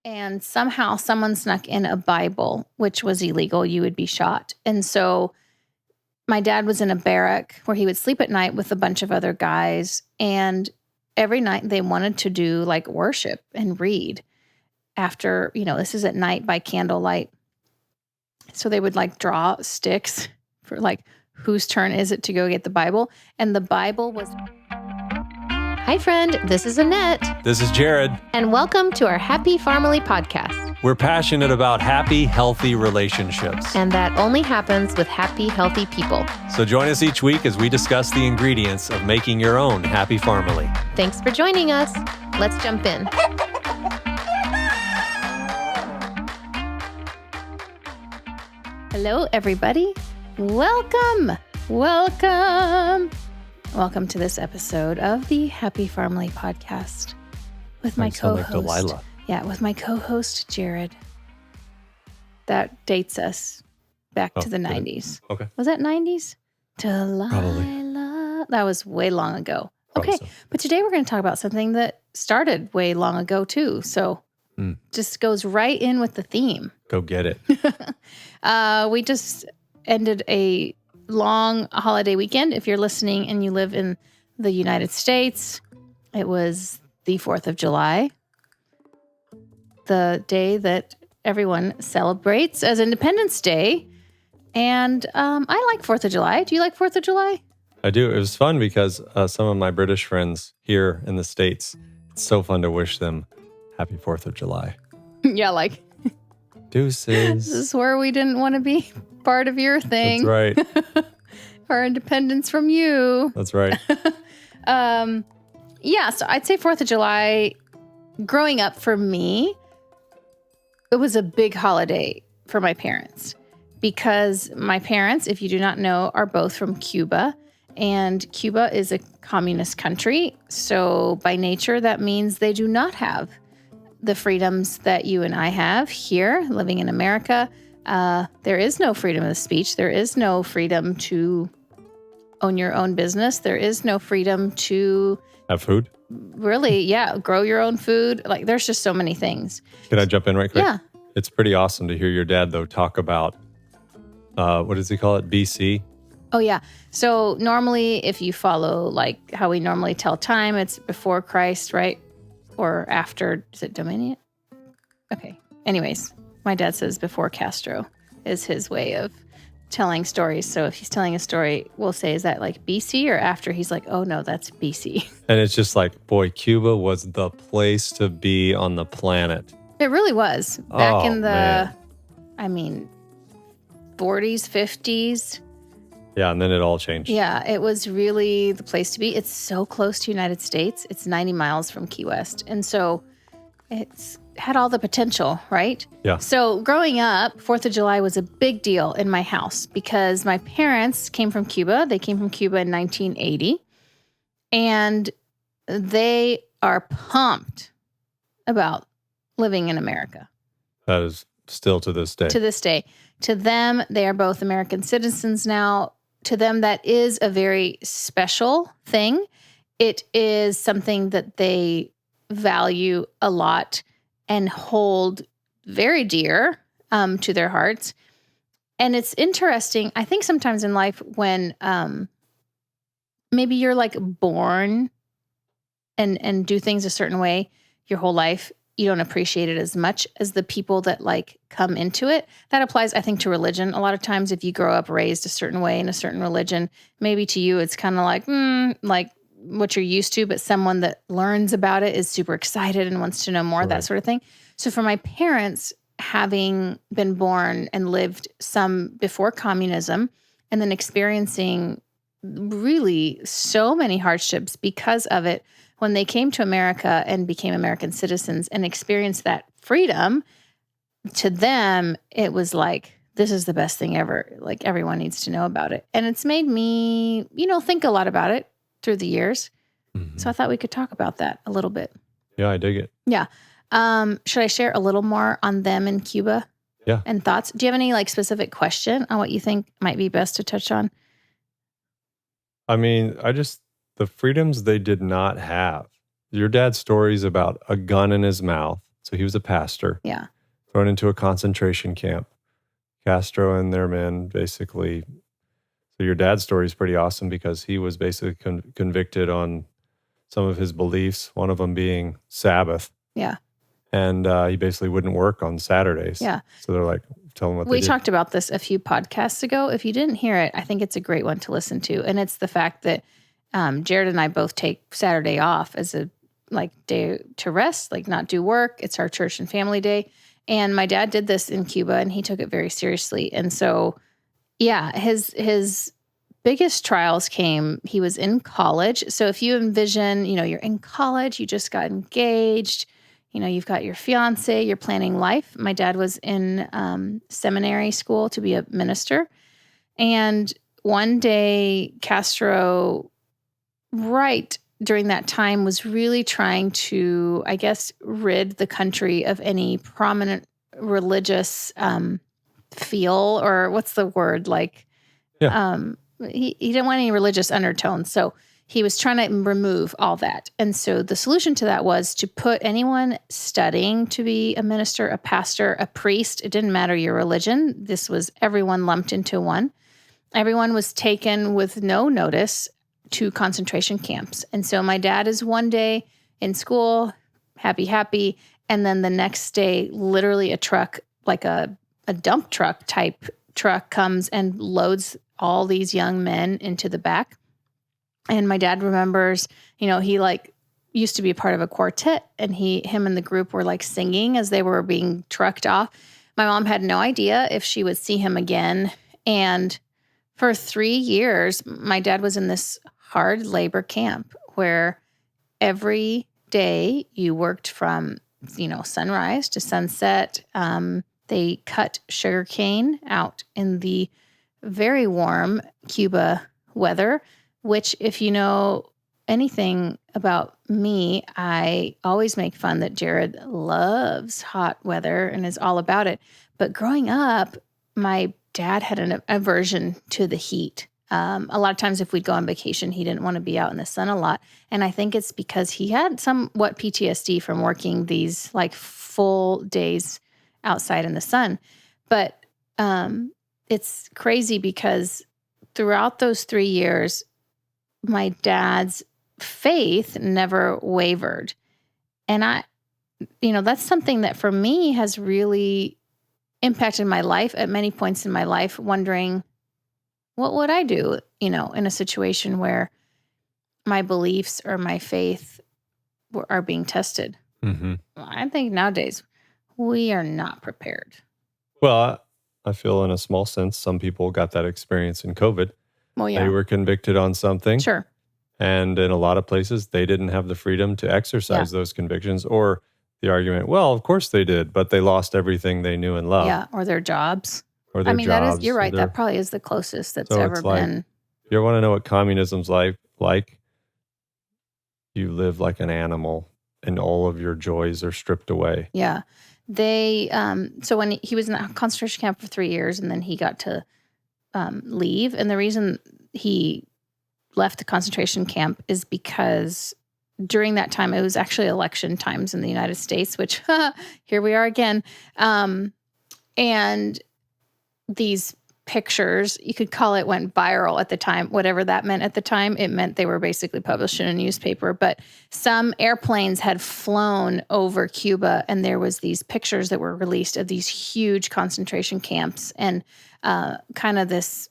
and somehow someone snuck in a Bible, which was illegal. You would be shot. And so my dad was in a barrack where he would sleep at night with a bunch of other guys. And every night they wanted to do like worship and read after, this is at night by candlelight. So they would like draw sticks for like, whose turn is it to go get the Bible? And the Bible was... Hi, friend. This is Annette. This is Jared. And welcome to our Happy Family podcast. We're passionate about happy, healthy relationships. And that only happens with happy, healthy people. So join us each week as we discuss the ingredients of making your own happy family. Thanks for joining us. Let's jump in. Hello, everybody. Welcome to this episode of the Happy Family podcast with my co-host. Like Delilah. Yeah, with my co-host, Jared. That dates us back to the 90s. Okay. Was that 90s? Delilah. Probably. That was way long ago. Probably Okay, so. But today we're going to talk about something that started way long ago too. So just goes right in with the theme. Go get it. We just ended a long holiday weekend. If you're listening and you live in the United States, it was the 4th of July, the day that everyone celebrates as Independence Day. And I like 4th of July. Do you like 4th of July? I do. It was fun because some of my British friends here in the States, it's so fun to wish them happy 4th of July. Yeah, like Deuces. this is where we didn't want to be part of your thing. That's right. Our independence from you. That's right. Yeah, so I'd say 4th of July, growing up for me, it was a big holiday for my parents because my parents, if you do not know, are both from Cuba, and Cuba is a communist country. So by nature, that means they do not have the freedoms that you and I have here living in America. There is no freedom of speech. There is no freedom to own your own business. There is no freedom to Have food? really, grow your own food. Like there's just so many things. Can I jump in right quick? Yeah. It's pretty awesome to hear your dad, though, talk about, what does he call it? BC? Oh, yeah. So normally if you follow like how we normally tell time, it's before Christ, right? Or after, is it Dominion? Okay. Anyways, my dad says before Castro is his way of telling stories. So if he's telling a story, we'll say, is that like BC or after? He's like, oh no, that's BC. And it's just like, boy, Cuba was the place to be on the planet. It really was. Back in the, man. 40s, 50s. Yeah, and then it all changed. Yeah, it was really the place to be. It's so close to United States. It's 90 miles from Key West. And so it's had all the potential, right? Yeah. So growing up, 4th of July was a big deal in my house because my parents came from Cuba. They came from Cuba in 1980. And they are pumped about living in America. That is still to this day. To this day. To them, they are both American citizens now. To them, that is a very special thing. It is something that they value a lot and hold very dear to their hearts. And it's interesting, I think sometimes in life when maybe you're like born and do things a certain way your whole life, you don't appreciate it as much as the people that like come into it. That applies, I think, to religion. A lot of times if you grow up raised a certain way in a certain religion, maybe to you it's kind of like what you're used to, but someone that learns about it is super excited and wants to know more, that sort of thing. So for my parents, having been born and lived some before communism and then experiencing really so many hardships because of it, when they came to America and became American citizens and experienced that freedom, to them, it was like, this is the best thing ever. Like everyone needs to know about it. And it's made me, think a lot about it through the years. Mm-hmm. So I thought we could talk about that a little bit. Yeah, I dig it. Yeah. Should I share a little more on them in Cuba? Yeah. And thoughts? Do you have any like specific question on what you think might be best to touch on? I mean, the freedoms they did not have. Your dad's stories about a gun in his mouth. So So he was a pastor, Yeah. thrown into a concentration camp. Castro and their men basically. So your dad's story is pretty awesome because he was basically convicted on some of his beliefs, one of them being Sabbath. Yeah. And he basically wouldn't work on Saturdays. Yeah. So they're like, tell him what We they did. talked about this a few podcasts ago. If you didn't hear it, I think it's a great one to listen to. And it's the fact that Jared and I both take Saturday off as a day to rest, not do work. It's our church and family day. And my dad did this in Cuba and he took it very seriously. And so, yeah, his biggest trials came, he was in college. So if you envision, you're in college, you just got engaged, you've got your fiance, you're planning life. My dad was in seminary school to be a minister. And one day, Castro, right during that time, was really trying to, I guess, rid the country of any prominent religious feel, or what's the word? He didn't want any religious undertones. So he was trying to remove all that. And so the solution to that was to put anyone studying to be a minister, a pastor, a priest. It didn't matter your religion. This was everyone lumped into one. Everyone was taken with no notice to concentration camps. And so my dad is one day in school, happy. And then the next day, literally a truck, like a dump truck type truck, comes and loads all these young men into the back. And my dad remembers, he used to be a part of a quartet, and him and the group were singing as they were being trucked off. My mom had no idea if she would see him again. And for 3 years, my dad was in this hard labor camp where every day you worked from, sunrise to sunset. They cut sugarcane out in the very warm Cuba weather, which, if you know anything about me, I always make fun that Jared loves hot weather and is all about it. But growing up, my dad had an aversion to the heat. A lot of times if we'd go on vacation, he didn't want to be out in the sun a lot. And I think it's because he had somewhat PTSD from working these full days outside in the sun. But it's crazy because throughout those 3 years, my dad's faith never wavered. And that's something that for me has really impacted my life at many points in my life, wondering what would I do, in a situation where my beliefs or my faith are being tested. Mm-hmm. I think nowadays we are not prepared. Well, I feel in a small sense, some people got that experience in COVID. Well, yeah. They were convicted on something. Sure. And in a lot of places, they didn't have the freedom to exercise those convictions, or the argument, well, of course they did, but they lost everything they knew and loved. Yeah, or their jobs. Or their jobs. You're right. That probably is the closest that's ever been. If you want to know what communism's like, you live like an animal and all of your joys are stripped away. Yeah. They, so when he was in a concentration camp for 3 years, and then he got to leave. And the reason he left the concentration camp is because during that time, it was actually election times in the United States, which here we are again. And these pictures, you could call it, went viral at the time, whatever that meant at the time. It meant they were basically published in a newspaper. But some airplanes had flown over Cuba, and there was these pictures that were released of these huge concentration camps. And kind of this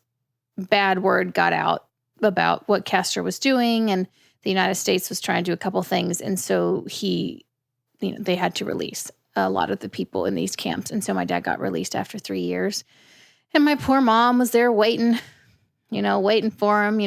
bad word got out about what Castro was doing, and the United States was trying to do a couple things. And so they had to release a lot of the people in these camps. And so my dad got released after 3 years. And my poor mom was there waiting for him,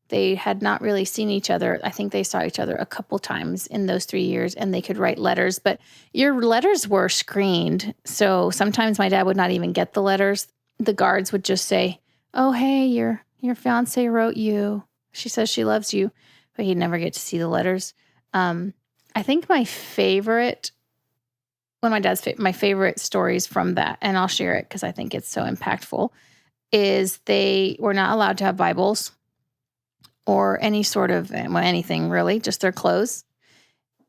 They had not really seen each other. I think they saw each other a couple times in those 3 years, and they could write letters. But your letters were screened. So sometimes my dad would not even get the letters. The guards would just say, oh, hey, your fiance wrote you. She says she loves you. But he'd never get to see the letters. I think my favorite stories from that, and I'll share it because I think it's so impactful, is they were not allowed to have Bibles or any sort of anything really, just their clothes.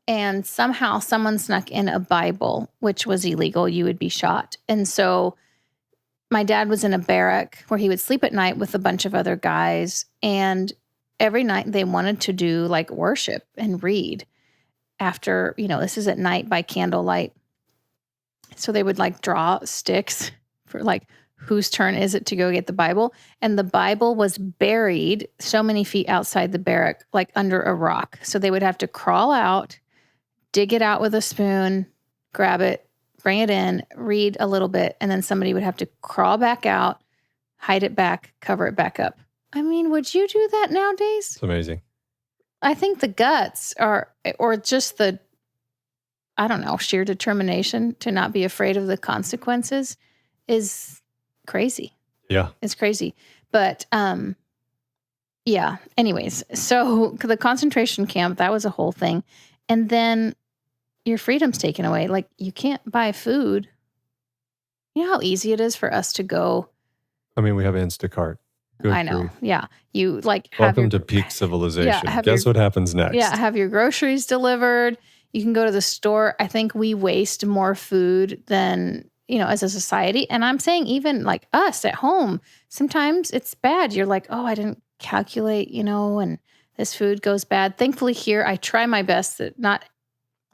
and somehow someone snuck in a Bible, which was illegal. You would be shot. And so my dad was in a barrack where he would sleep at night with a bunch of other guys. And every night they wanted to do like worship and read after, this is at night by candlelight. So they would like draw sticks for like, whose turn is it to go get the Bible? And the Bible was buried so many feet outside the barrack, like under a rock. So they would have to crawl out, dig it out with a spoon, grab it, bring it in, read a little bit, and then somebody would have to crawl back out, hide it back, cover it back up. I mean, would you do that nowadays? It's amazing. I think the guts or just the, I don't know, sheer determination to not be afraid of the consequences is crazy. Yeah. It's crazy. But yeah, anyways, so the concentration camp, that was a whole thing. And then your freedom's taken away. Like you can't buy food. You know how easy it is for us to go. I mean, we have Instacart. Good I know. grief. Yeah. You like have Welcome your, to peak civilization. Yeah, Guess what happens next? Yeah, have your groceries delivered. You can go to the store. I think we waste more food than, as a society. And I'm saying even like us at home, sometimes it's bad. You're like, oh, I didn't calculate, and this food goes bad. Thankfully here, I try my best that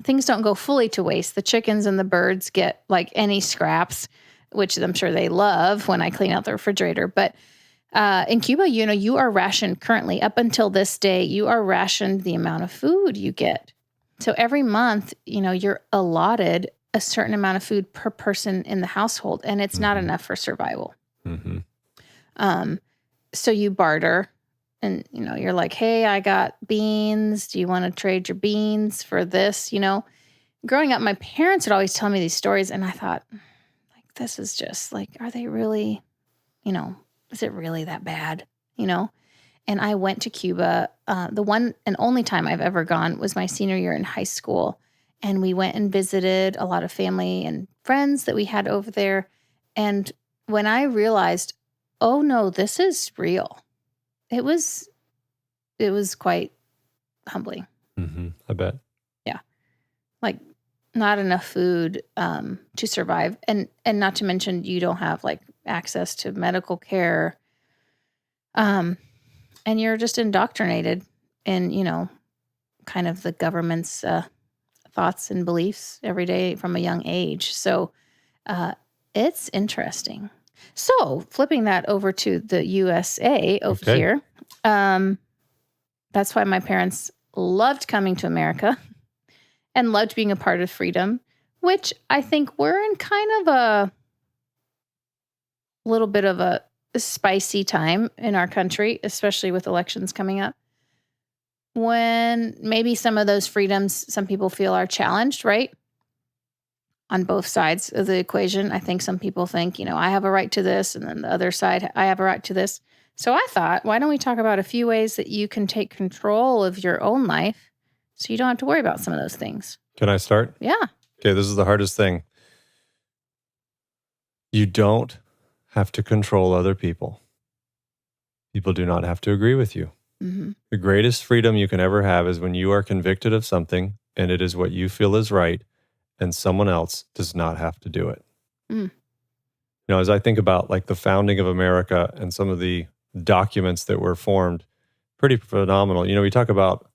things don't go fully to waste. The chickens and the birds get like any scraps, which I'm sure they love when I clean out the refrigerator. But in Cuba, you are rationed currently up until this day, you are rationed the amount of food you get. So every month, you're allotted a certain amount of food per person in the household, and it's not enough for survival. Mm-hmm. So you barter, and you're like, hey, I got beans. Do you want to trade your beans for this? Growing up, my parents would always tell me these stories, and I thought, like, this is just like, are they really, is it really that bad? And I went to Cuba. The one and only time I've ever gone was my senior year in high school. And we went and visited a lot of family and friends that we had over there. And when I realized, oh no, this is real, it was quite humbling. Mm-hmm. I bet. Yeah. Like not enough food to survive. And not to mention you don't have like access to medical care. And you're just indoctrinated in, kind of the government's thoughts and beliefs every day from a young age. So it's interesting. So flipping that over to the USA over here, that's why my parents loved coming to America and loved being a part of freedom, which I think we're in kind of a little bit of a spicy time in our country, especially with elections coming up, when maybe some of those freedoms some people feel are challenged, right? On both sides of the equation. I think some people think, I have a right to this, and then the other side, I have a right to this. So I thought, why don't we talk about a few ways that you can take control of your own life so you don't have to worry about some of those things? Can I start? Yeah. Okay, this is the hardest thing. You don't have to control other people. People do not have to agree with you. Mm-hmm. The greatest freedom you can ever have is when you are convicted of something and it is what you feel is right and someone else does not have to do it. Mm. As I think about like the founding of America and some of the documents that were formed, pretty phenomenal. We talk about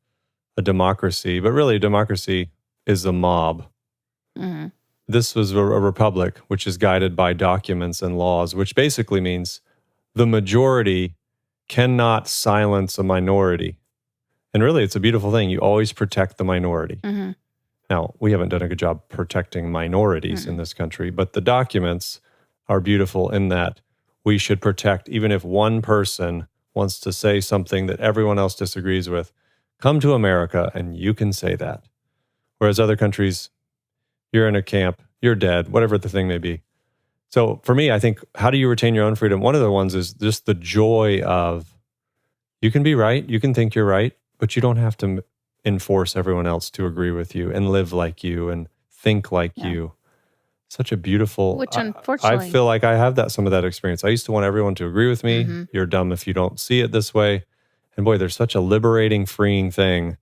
a democracy, but really a democracy is a mob. Mm-hmm. This was a republic, which is guided by documents and laws, which basically means the majority cannot silence a minority. And really, it's a beautiful thing. You always protect the minority. Mm-hmm. Now, we haven't done a good job protecting minorities in this country, but the documents are beautiful in that we should protect, even if one person wants to say something that everyone else disagrees with, come to America and you can say that. Whereas other countries, you're in a camp, you're dead, whatever the thing may be. So for me, I think, how do you retain your own freedom? One of the ones is just the joy of, you can be right, you can think you're right, but you don't have to enforce everyone else to agree with you and live like you and think like you. Such a beautiful, which unfortunately, I feel like I have some of that experience. I used to want everyone to agree with me. Mm-hmm. You're dumb if you don't see it this way. And boy, there's such a liberating, freeing thing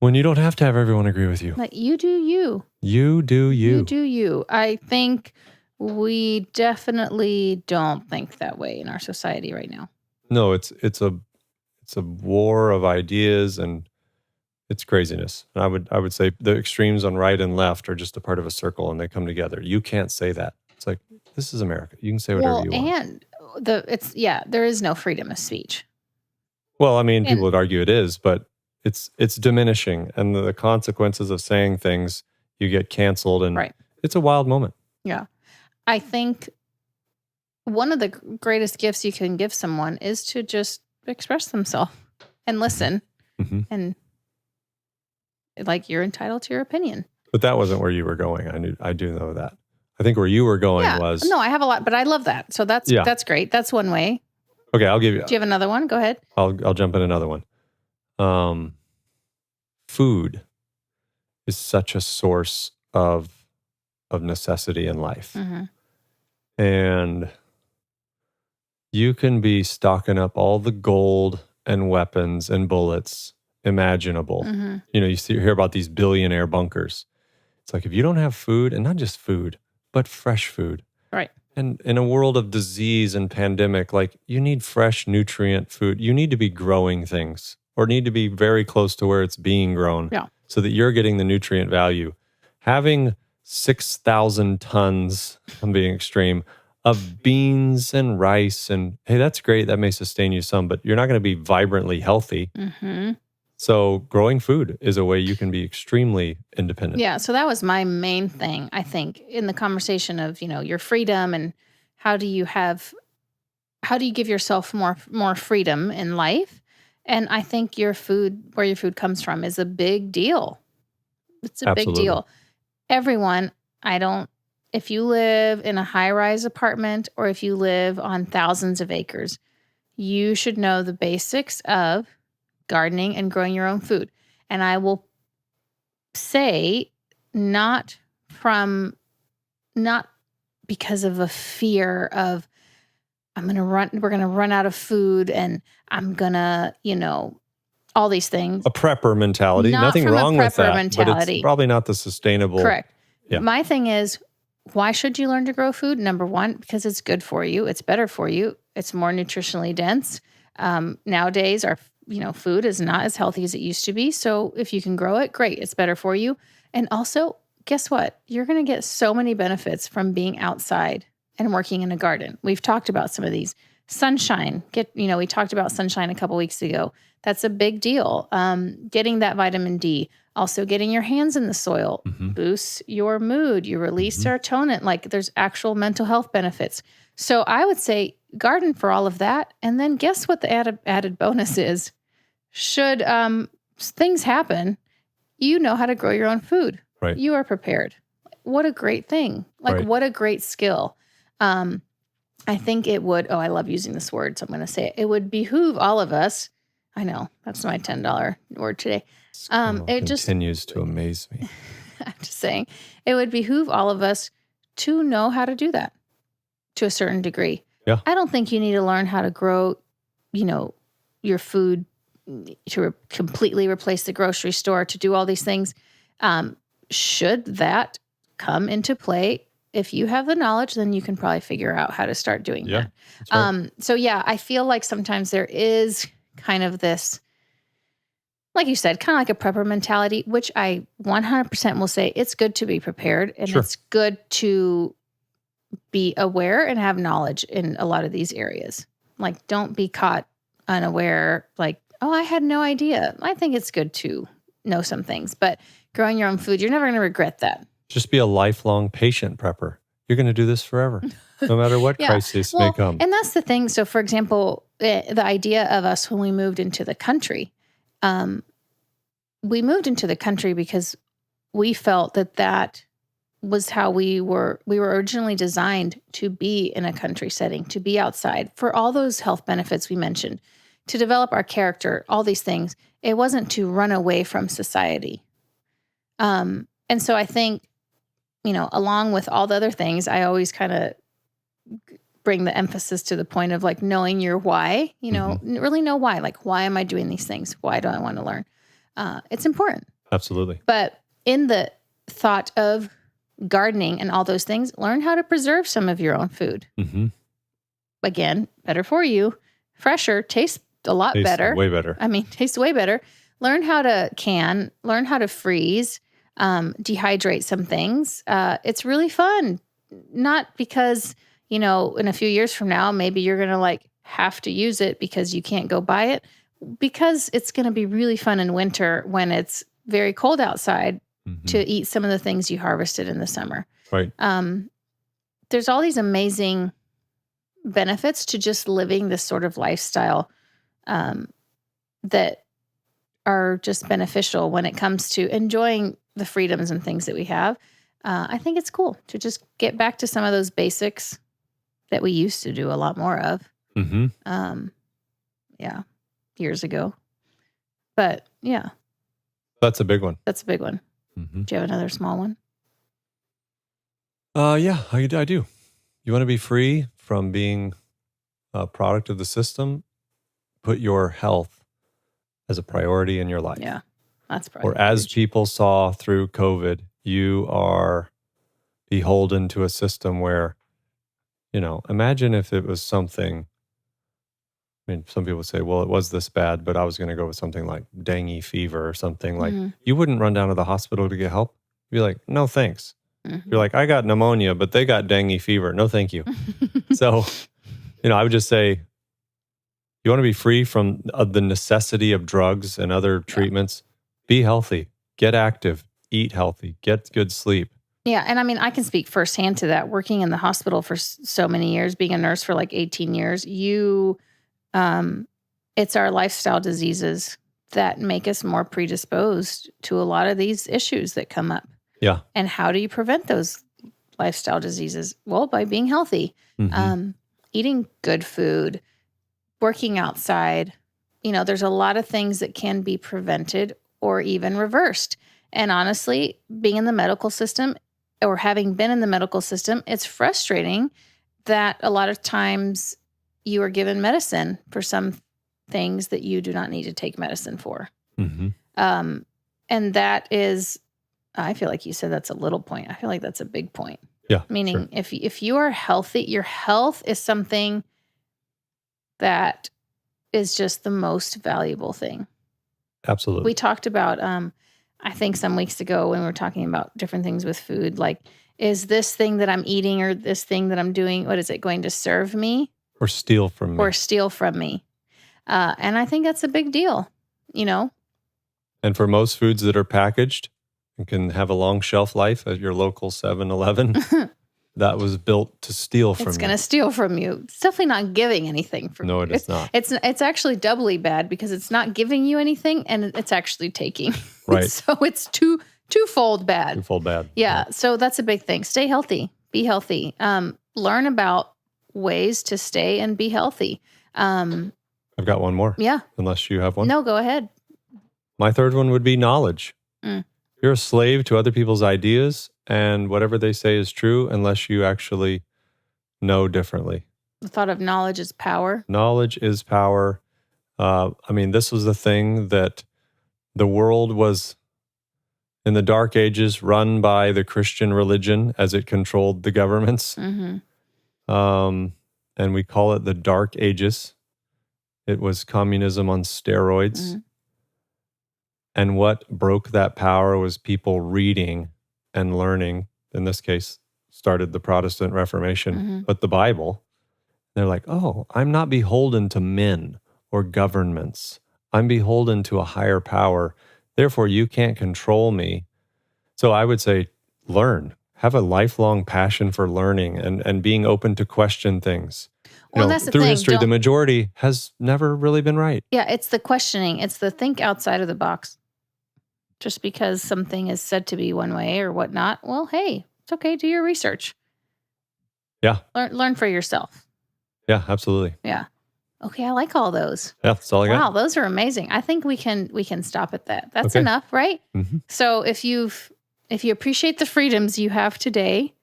When you don't have to have everyone agree with you. Like, you do you. You do you. You do you. I think we definitely don't think that way in our society right now. No, it's a war of ideas and it's craziness. And I would say the extremes on right and left are just a part of a circle and they come together. You can't say that. It's like, this is America. You can say whatever you want. And there is no freedom of speech. Well, I mean, people would argue it is, but it's diminishing, and the consequences of saying things, you get canceled, and it's a wild moment. Yeah. I think one of the greatest gifts you can give someone is to just express themselves and listen. Mm-hmm. And like, you're entitled to your opinion. But that wasn't where you were going. I do know that. I think where you were going was... No, I have a lot, but I love that. So that's great. That's one way. Okay, I'll give you... Do you have another one? Go ahead. I'll jump in another one. Food is such a source of necessity in life. Mm-hmm. And you can be stocking up all the gold and weapons and bullets imaginable. Mm-hmm. You hear about these billionaire bunkers. It's like, if you don't have food, and not just food, but fresh food. Right. And in a world of disease and pandemic, like, you need fresh nutrient food. You need to be growing things, or need to be very close to where it's being grown, so that you're getting the nutrient value. Having 6,000 tons, I'm being extreme, of beans and rice, and hey, that's great. That may sustain you some, but you're not going to be vibrantly healthy. Mm-hmm. So growing food is a way you can be extremely independent. Yeah, so that was my main thing, I think, in the conversation of, your freedom and how do you give yourself more freedom in life? And I think where your food comes from is a big deal. It's a big deal. Everyone, if you live in a high-rise apartment or if you live on thousands of acres, you should know the basics of gardening and growing your own food. And I will say, not because of a fear of we're going to run out of food and I'm going to, all these things. A prepper mentality. Nothing wrong with that. Mentality. But it's probably not the sustainable. Correct. Yeah. My thing is, why should you learn to grow food? Number one, because it's good for you. It's better for you. It's more nutritionally dense. Nowadays, our food is not as healthy as it used to be. So if you can grow it, great. It's better for you. And also, guess what? You're going to get so many benefits from being outside and working in a garden. We've talked about some of these. Sunshine. We talked about sunshine a couple weeks ago. That's a big deal. Getting that vitamin D. Also, getting your hands in the soil boosts your mood. You release serotonin. Like, there's actual mental health benefits. So I would say garden for all of that. And then guess what the added bonus is? Should things happen, you know how to grow your own food. Right. You are prepared. What a great thing. What a great skill. I think it would, I love using this word, so I'm going to say it. It would behoove all of us. I know, that's my $10 word today. It continues to amaze me. I'm just saying, it would behoove all of us to know how to do that to a certain degree. Yeah. I don't think you need to learn how to grow, your food to completely replace the grocery store, to do all these things. Should that come into play, if you have the knowledge, then you can probably figure out how to start doing that. That's right. So yeah, I feel like sometimes there is kind of this, like you said, kind of like a prepper mentality, which I 100% will say it's good to be prepared and it's good to be aware and have knowledge in a lot of these areas. Like, don't be caught unaware, like, I had no idea. I think it's good to know some things, but growing your own food, you're never going to regret that. Just be a lifelong patient prepper. You're going to do this forever, no matter what crisis may come. And that's the thing. So, for example, the idea of us when we moved into the country, we moved into the country because we felt that was how we were originally designed to be in a country setting, to be outside for all those health benefits we mentioned, to develop our character, all these things. It wasn't to run away from society. And so I think, along with all the other things, I always kind of bring the emphasis to the point of like knowing your why, really know why. Like, why am I doing these things? Why do I want to learn? It's important. Absolutely. But in the thought of gardening and all those things, learn how to preserve some of your own food. Mm-hmm. Again, better for you, fresher, tastes a lot better. Way better. Tastes way better. Learn how to can, learn how to freeze, dehydrate some things. It's really fun. Not because, in a few years from now, maybe you're going to have to use it because you can't go buy it, because it's going to be really fun in winter when it's very cold outside to eat some of the things you harvested in the summer. Right. There's all these amazing benefits to just living this sort of lifestyle that are just beneficial when it comes to enjoying the freedoms and things that we have. I think it's cool to just get back to some of those basics that we used to do a lot more of. Years ago. But yeah. That's a big one. That's a big one. Mm-hmm. Do you have another small one? Yeah, I do. You want to be free from being a product of the system? Put your health as a priority in your life. Yeah, that's probably Or as huge. people saw through COVID, you are beholden to a system where, imagine if it was something. Some people say, well, it was this bad, but I was going to go with something like dengue fever or something. Like, you wouldn't run down to the hospital to get help. You'd be like, no, thanks. You're like, I got pneumonia, but they got dengue fever. No, thank you. So, I would just say, you want to be free from the necessity of drugs and other treatments. Be healthy, get active, eat healthy, get good sleep. Yeah. And I can speak firsthand to that. Working in the hospital for so many years, being a nurse for 18 years, it's our lifestyle diseases that make us more predisposed to a lot of these issues that come up. Yeah. And how do you prevent those lifestyle diseases? Well, by being healthy, eating good food, working outside. There's a lot of things that can be prevented or even reversed. And honestly, being in the medical system or having been in the medical system, it's frustrating that a lot of times you are given medicine for some things that you do not need to take medicine for. And that is, I feel like you said that's a little point. I feel like that's a big point. Yeah. Meaning if you are healthy, your health is something that is just the most valuable thing. Absolutely. We talked about, I think some weeks ago when we were talking about different things with food, like, is this thing that I'm eating or this thing that I'm doing, what is it going to serve me? Or steal from me. And I think that's a big deal, And for most foods that are packaged and can have a long shelf life at your local 7-Eleven, that was built to steal from you. It's going to steal from you. It's definitely not giving anything from you. No, it is not. It's actually doubly bad because it's not giving you anything and it's actually taking. Right. So it's twofold bad. Twofold bad. Yeah. So that's a big thing. Stay healthy. Be healthy. Learn about ways to stay and be healthy. I've got one more. Yeah. Unless you have one. No, go ahead. My third one would be knowledge. You're a slave to other people's ideas, and whatever they say is true unless you actually know differently. The thought of knowledge is power. Knowledge is power. This was the thing that the world was, in the Dark Ages, run by the Christian religion as it controlled the governments. And we call it the Dark Ages. It was communism on steroids. And what broke that power was people reading and learning. In this case, started the Protestant Reformation, but the Bible. They're like, oh, I'm not beholden to men or governments. I'm beholden to a higher power. Therefore, you can't control me. So I would say, learn. Have a lifelong passion for learning and being open to question things. Well, that's the through thing. history, the majority has never really been right. Yeah, it's the questioning. It's the think outside of the box. Just because something is said to be one way or whatnot, well, hey, it's okay. Do your research. Yeah. Learn for yourself. Yeah, absolutely. Yeah. Okay, I like all those. Yeah, that's all I got. Wow, those are amazing. I think we can stop at that. That's Okay. enough, right? Mm-hmm. So if you appreciate the freedoms you have today,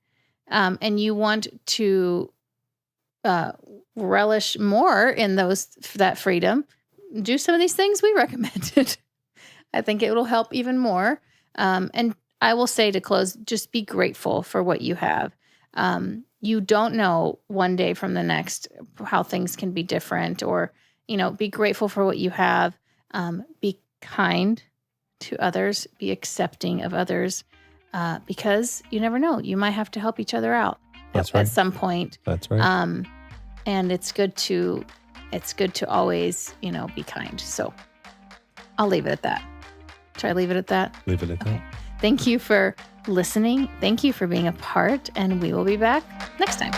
and you want to relish more in that freedom, do some of these things we recommended. I think it will help even more. And I will say to close, just be grateful for what you have. You don't know one day from the next how things can be different, or, be grateful for what you have. Be kind to others, be accepting of others, because you never know. You might have to help each other out at some point. That's right. And it's good to always, be kind. So I'll leave it at that. Should I leave it at that? Leave it at that. Thank you for listening. Thank you for being a part, and we will be back next time.